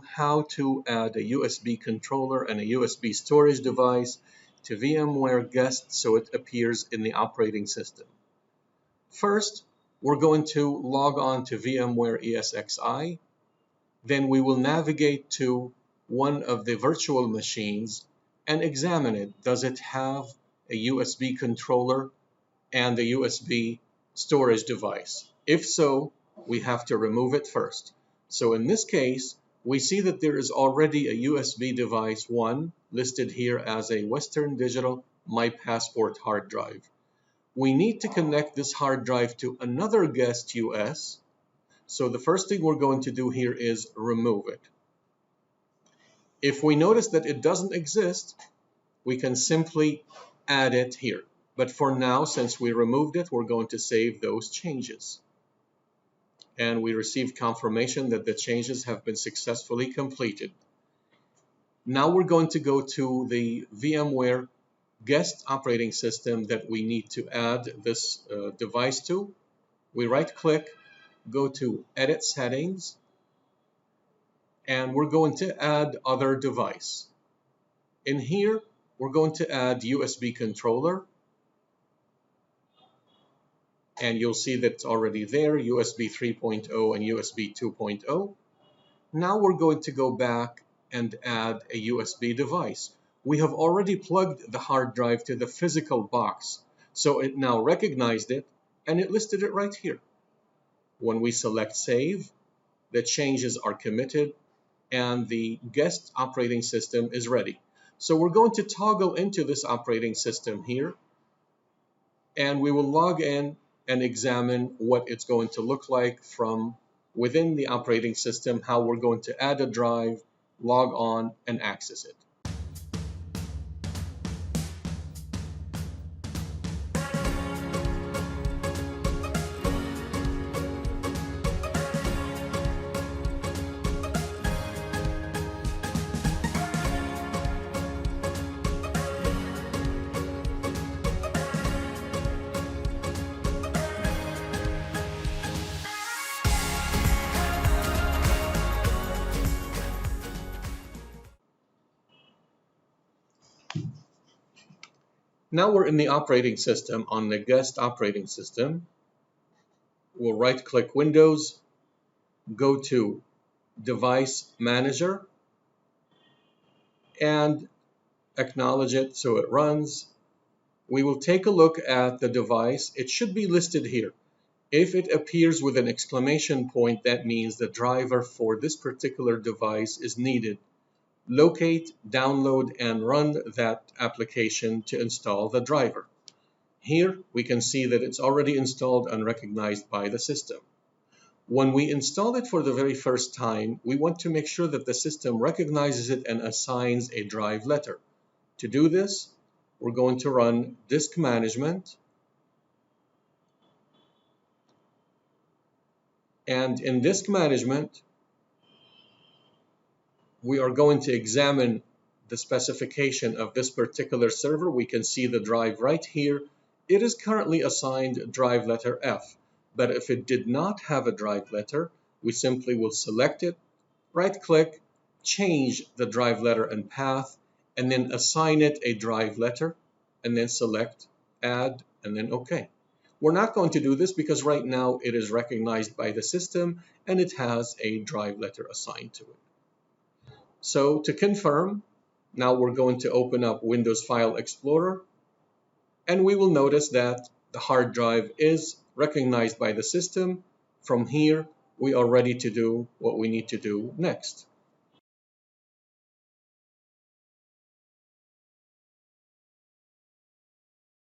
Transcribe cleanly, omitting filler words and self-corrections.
how to add a USB controller and a USB storage device to VMware Guest so it appears in the operating system. First, we're going to log on to VMware ESXi. Then we will navigate to one of the virtual machines and examine it. Does it have a USB controller and a USB storage device? If so, we have to remove it first. So in this case, we see that there is already a USB device 1 listed here as a Western Digital My Passport hard drive. We need to connect this hard drive to another guest US. So the first thing we're going to do here is remove it. If we notice that it doesn't exist, we can simply add it here. But for now, since we removed it, we're going to save those changes. And we received confirmation that the changes have been successfully completed. Now we're going to go to the VMware guest operating system that we need to add this device to. We right-click, go to Edit Settings, and we're going to add Other Device. In here, we're going to add USB controller, and you'll see that it's already there, USB 3.0 and USB 2.0. Now we're going to go back and add a USB device. We have already plugged the hard drive to the physical box, so it now recognized it, and it listed it right here. When we select Save, the changes are committed, and the guest operating system is ready. So we're going to toggle into this operating system here, and we will log in and examine what it's going to look like from within the operating system, how we're going to add a drive, log on, and access it. Now we're in the operating system on the guest operating system. We'll right-click Windows, go to Device Manager, and acknowledge it so it runs. We will take a look at the device. It should be listed here. If it appears with an exclamation point, that means the driver for this particular device is needed. Locate, download, and run that application to install the driver. Here we can see that it's already installed and recognized by the system. When we install it for the very first time, we want to make sure that the system recognizes it and assigns a drive letter. To do this, we're going to run disk management, and in disk management we are going to examine the specification of this particular server. We can see the drive right here. It is currently assigned drive letter F, but if it did not have a drive letter, we simply will select it, right-click, change the drive letter and path, and then assign it a drive letter, and then select Add, and then OK. We're not going to do this because right now it is recognized by the system and it has a drive letter assigned to it. So to confirm, now we're going to open up Windows File Explorer, and we will notice that the hard drive is recognized by the system. From here, we are ready to do what we need to do next.